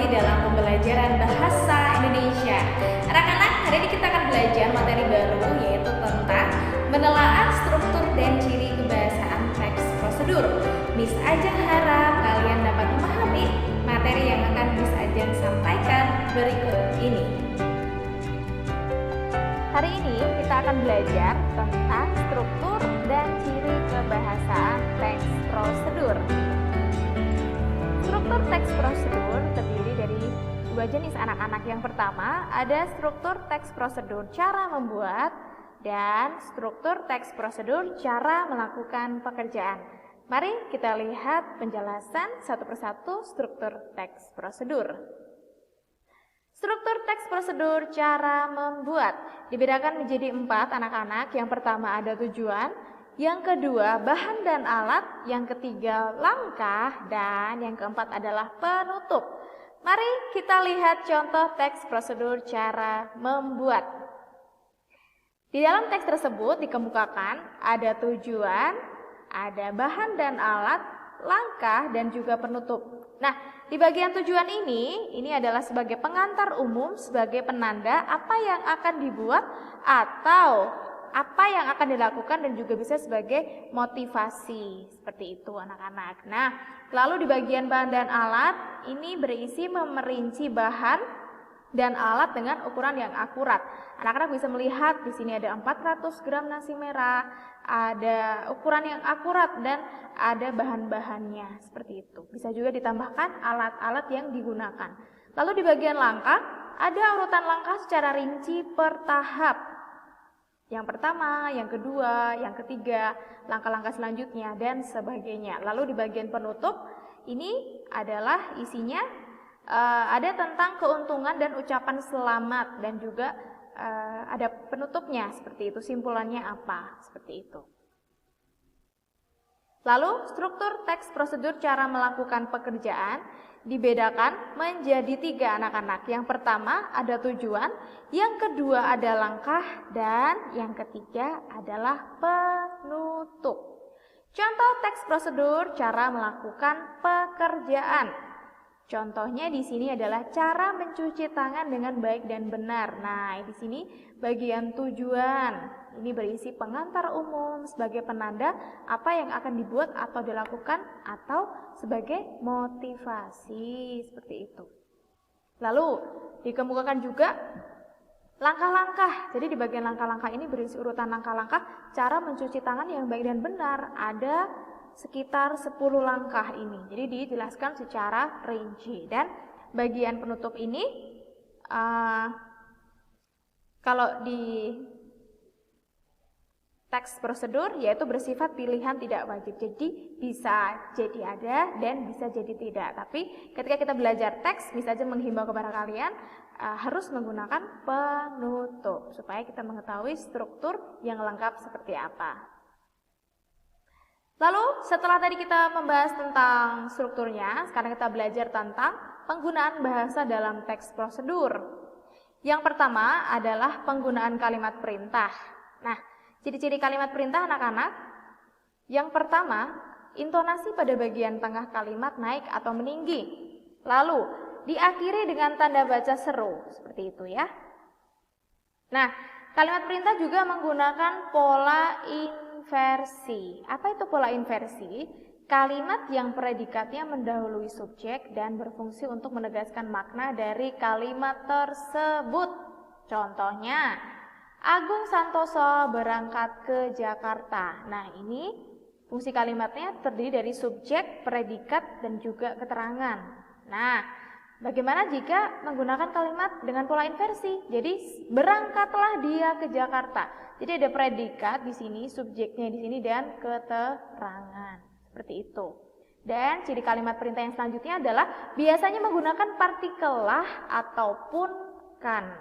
kembali dalam pembelajaran bahasa Indonesia. Anak-anak, hari ini kita akan belajar materi baru yaitu tentang menelaah struktur dan ciri kebahasaan teks prosedur. Miss Ajeng harap kalian dapat memahami materi yang akan Miss Ajeng sampaikan berikut ini. Hari ini kita akan belajar tentang struktur dan ciri kebahasaan teks prosedur. Struktur teks prosedur terdiri dari dua jenis anak-anak. Yang pertama ada struktur teks prosedur cara membuat dan struktur teks prosedur cara melakukan pekerjaan. Mari kita lihat penjelasan satu persatu struktur teks prosedur. Struktur teks prosedur cara membuat dibedakan menjadi 4 anak-anak. Yang pertama ada tujuan, yang kedua bahan dan alat, yang ketiga langkah, dan yang keempat adalah penutup. Mari kita lihat contoh teks prosedur cara membuat. Di dalam teks tersebut dikemukakan ada tujuan, ada bahan dan alat, langkah, dan juga penutup. Nah, di bagian tujuan ini adalah sebagai pengantar umum, sebagai penanda apa yang akan dibuat atau apa yang akan dilakukan, dan juga bisa sebagai motivasi. Seperti itu anak-anak. Nah, lalu di bagian bahan dan alat ini berisi memerinci bahan dan alat dengan ukuran yang akurat. Anak-anak bisa melihat di sini ada 400 gram nasi merah, ada ukuran yang akurat dan ada bahan-bahannya seperti itu. Bisa juga ditambahkan alat-alat yang digunakan. Lalu di bagian langkah ada urutan langkah secara rinci per tahap. Yang pertama, yang kedua, yang ketiga, langkah-langkah selanjutnya dan sebagainya. Lalu di bagian penutup ini adalah isinya ada tentang keuntungan dan ucapan selamat, dan juga ada penutupnya seperti itu, simpulannya apa, seperti itu. Lalu struktur teks prosedur cara melakukan pekerjaan dibedakan menjadi 3 anak-anak. Yang pertama ada tujuan, yang kedua ada langkah, dan yang ketiga adalah penutup. Contoh teks prosedur cara melakukan pekerjaan. Contohnya di sini adalah cara mencuci tangan dengan baik dan benar. Nah, di sini bagian tujuan. Ini berisi pengantar umum sebagai penanda apa yang akan dibuat atau dilakukan atau sebagai motivasi, seperti itu. Lalu dikemukakan juga langkah-langkah. Jadi di bagian langkah-langkah ini berisi urutan langkah-langkah cara mencuci tangan yang baik dan benar. Ada sekitar 10 langkah ini. Jadi dijelaskan secara rinci. Dan bagian penutup ini kalau di teks prosedur yaitu bersifat pilihan tidak wajib. Jadi bisa jadi ada dan bisa jadi tidak. Tapi ketika kita belajar teks, bisa aja menghimbau kepada kalian harus menggunakan penutup supaya kita mengetahui struktur yang lengkap seperti apa. Lalu setelah tadi kita membahas tentang strukturnya, sekarang kita belajar tentang penggunaan bahasa dalam teks prosedur. Yang pertama adalah penggunaan kalimat perintah. Nah, ciri-ciri kalimat perintah anak-anak. Yang pertama, intonasi pada bagian tengah kalimat naik atau meninggi. Lalu, diakhiri dengan tanda baca seru, seperti itu ya. Nah, kalimat perintah juga menggunakan pola inversi. Apa itu pola inversi? Kalimat yang predikatnya mendahului subjek dan berfungsi untuk menegaskan makna dari kalimat tersebut. Contohnya, Agung Santoso berangkat ke Jakarta. Nah, ini fungsi kalimatnya terdiri dari subjek, predikat, dan juga keterangan. Nah, bagaimana jika menggunakan kalimat dengan pola inversi? Jadi, berangkatlah dia ke Jakarta. Jadi ada predikat di sini, subjeknya di sini, dan keterangan. Seperti itu. Dan ciri kalimat perintah yang selanjutnya adalah biasanya menggunakan partikel lah ataupun kan.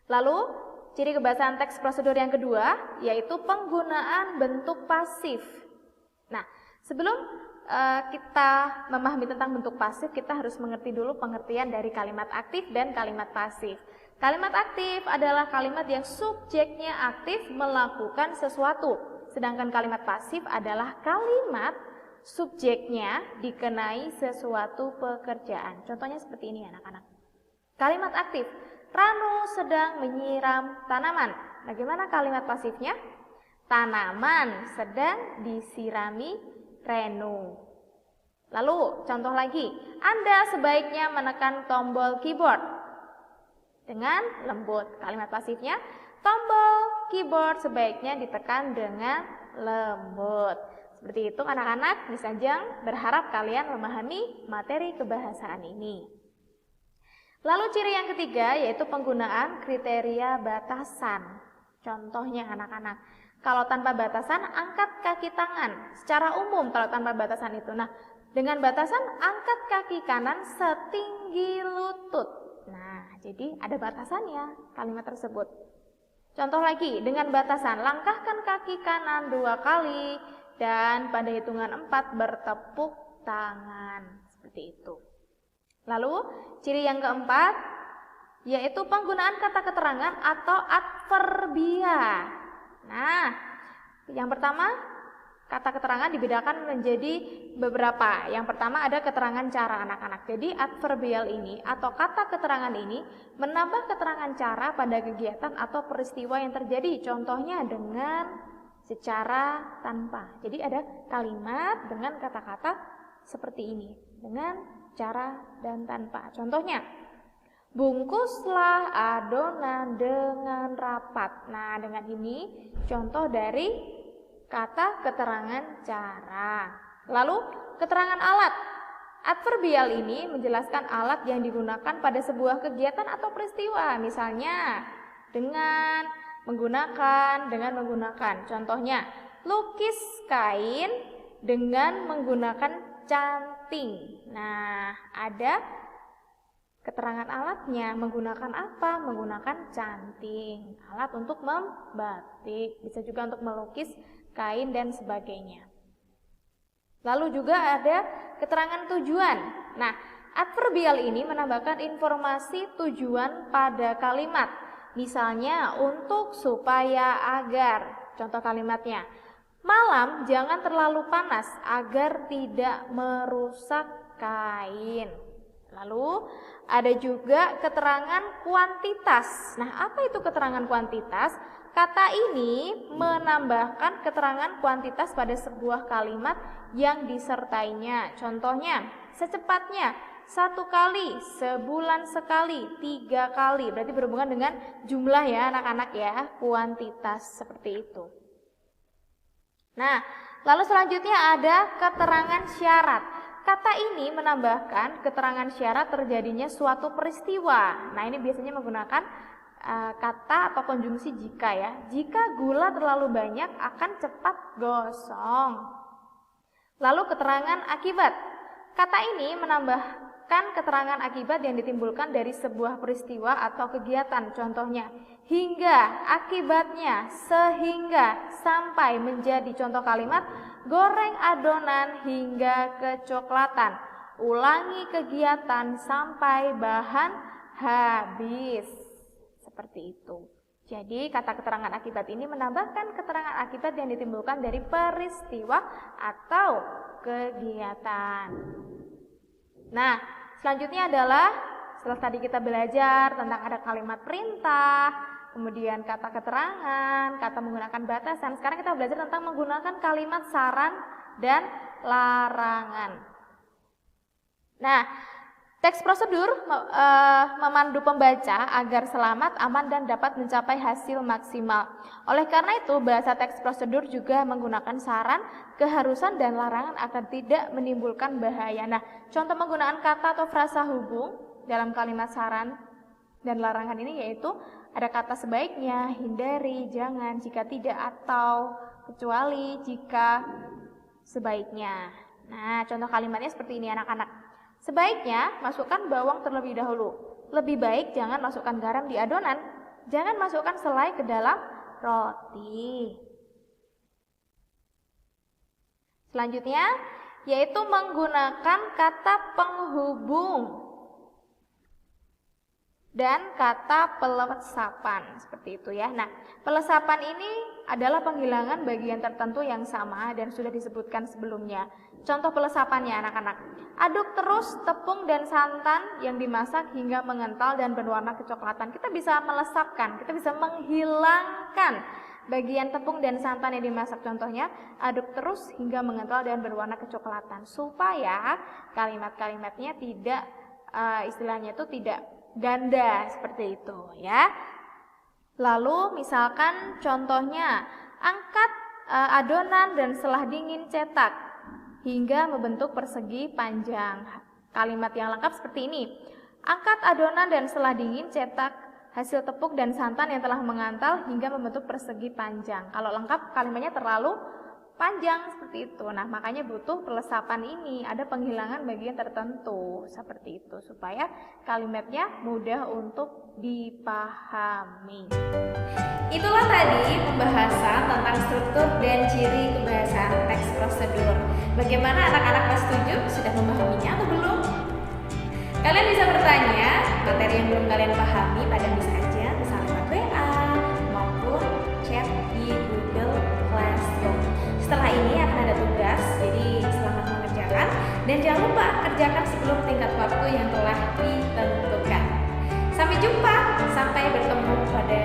Lalu, ciri kebahasaan teks prosedur yang kedua yaitu penggunaan bentuk pasif. Nah, sebelum kita memahami tentang bentuk pasif, kita harus mengerti dulu pengertian dari kalimat aktif dan kalimat pasif. Kalimat aktif adalah kalimat yang subjeknya aktif melakukan sesuatu. Sedangkan kalimat pasif adalah kalimat subjeknya dikenai sesuatu pekerjaan. Contohnya seperti ini anak-anak. Kalimat aktif, Ranu sedang menyiram tanaman. Bagaimana kalimat pasifnya? Tanaman sedang disirami Renu. Lalu contoh lagi, Anda sebaiknya menekan tombol keyboard dengan lembut. Kalimat pasifnya, tombol keyboard sebaiknya ditekan dengan lembut. Seperti itu anak-anak, Miss Ajeng berharap kalian memahami materi kebahasaan ini. Lalu ciri yang ketiga yaitu penggunaan kriteria batasan. Contohnya anak-anak, kalau tanpa batasan angkat kaki tangan. Secara umum kalau tanpa batasan itu. Nah, dengan batasan angkat kaki kanan setinggi lutut. Nah, jadi ada batasannya kalimat tersebut. Contoh lagi, dengan batasan langkahkan kaki kanan 2 kali dan pada hitungan 4 bertepuk tangan. Seperti itu. Lalu, ciri yang keempat yaitu penggunaan kata keterangan atau adverbia. Nah, yang pertama, kata keterangan dibedakan menjadi beberapa. Yang pertama ada keterangan cara anak-anak. Jadi adverbial ini atau kata keterangan ini menambah keterangan cara pada kegiatan atau peristiwa yang terjadi. Contohnya dengan, secara, tanpa. Jadi ada kalimat dengan kata-kata seperti ini. Dengan, cara, dan tanpa. Contohnya, bungkuslah adonan dengan rapat. Nah, dengan ini contoh dari kata keterangan cara. Lalu, keterangan alat. Adverbial ini menjelaskan alat yang digunakan pada sebuah kegiatan atau peristiwa. Misalnya, dengan, menggunakan, dengan menggunakan. Contohnya, lukis kain dengan menggunakan canting. Nah, ada keterangan alatnya, menggunakan apa? Menggunakan canting, alat untuk membatik, bisa juga untuk melukis kain dan sebagainya. Lalu juga ada keterangan tujuan. Nah, adverbial ini menambahkan informasi tujuan pada kalimat. Misalnya untuk, supaya, agar. Contoh kalimatnya, malam jangan terlalu panas agar tidak merusak kain. Lalu ada juga keterangan kuantitas. Nah, apa itu keterangan kuantitas? Kata ini menambahkan keterangan kuantitas pada sebuah kalimat yang disertainya. Contohnya, secepatnya, 1 kali, sebulan sekali, 3 kali. Berarti berhubungan dengan jumlah ya anak-anak ya, kuantitas seperti itu. Nah, lalu selanjutnya ada keterangan syarat. Kata ini menambahkan keterangan syarat terjadinya suatu peristiwa. Nah, ini biasanya menggunakan kata atau konjungsi jika ya. Jika gula terlalu banyak akan cepat gosong. Lalu keterangan akibat. Kata ini menambahkan keterangan akibat yang ditimbulkan dari sebuah peristiwa atau kegiatan. Contohnya, hingga, akibatnya, sehingga, sampai menjadi. Contoh kalimat, goreng adonan hingga kecoklatan. Ulangi kegiatan sampai bahan habis. Seperti itu. Jadi kata keterangan akibat ini menambahkan keterangan akibat yang ditimbulkan dari peristiwa atau kegiatan. Nah, selanjutnya adalah setelah tadi kita belajar tentang ada kalimat perintah, kemudian kata keterangan, kata menggunakan batasan. Sekarang kita belajar tentang menggunakan kalimat saran dan larangan. Nah, teks prosedur memandu pembaca agar selamat, aman, dan dapat mencapai hasil maksimal. Oleh karena itu, bahasa teks prosedur juga menggunakan saran, keharusan, dan larangan agar tidak menimbulkan bahaya. Nah, contoh penggunaan kata atau frasa hubung dalam kalimat saran dan larangan ini yaitu ada kata sebaiknya, hindari, jangan, jika tidak, atau, kecuali, jika, sebaiknya. Nah, contoh kalimatnya seperti ini anak-anak. Sebaiknya masukkan bawang terlebih dahulu. Lebih baik jangan masukkan garam di adonan. Jangan masukkan selai ke dalam roti. Selanjutnya yaitu menggunakan kata penghubung. dan kata pelesapan, seperti itu ya. Nah, pelesapan ini adalah penghilangan bagian tertentu yang sama dan sudah disebutkan sebelumnya. Contoh pelesapannya anak-anak. Aduk terus tepung dan santan yang dimasak hingga mengental dan berwarna kecoklatan. Kita bisa melesapkan, kita bisa menghilangkan bagian tepung dan santan yang dimasak. Contohnya, aduk terus hingga mengental dan berwarna kecoklatan. Supaya kalimat-kalimatnya tidak, istilahnya itu tidak ganda seperti itu ya. Lalu misalkan contohnya, angkat adonan dan setelah dingin cetak hingga membentuk persegi panjang. Kalimat yang lengkap seperti ini. Angkat adonan dan setelah dingin cetak hasil tepung dan santan yang telah mengantal hingga membentuk persegi panjang. Kalau lengkap kalimatnya terlalu panjang seperti itu. Nah, makanya butuh pelesapan ini, ada penghilangan bagian tertentu seperti itu supaya kalimatnya mudah untuk dipahami. Itulah tadi pembahasan tentang struktur dan ciri kebahasaan teks prosedur. Bagaimana anak-anak kelas 7 sudah memahaminya atau belum? Kalian bisa bertanya materi yang belum kalian pahami pada Miss aja, misalnya lewat WA maupun chat di Google Classroom. Setelah ini akan ada tugas, jadi selamat mengerjakan dan jangan lupa kerjakan sebelum tingkat waktu yang telah ditentukan. Sampai jumpa, sampai bertemu pada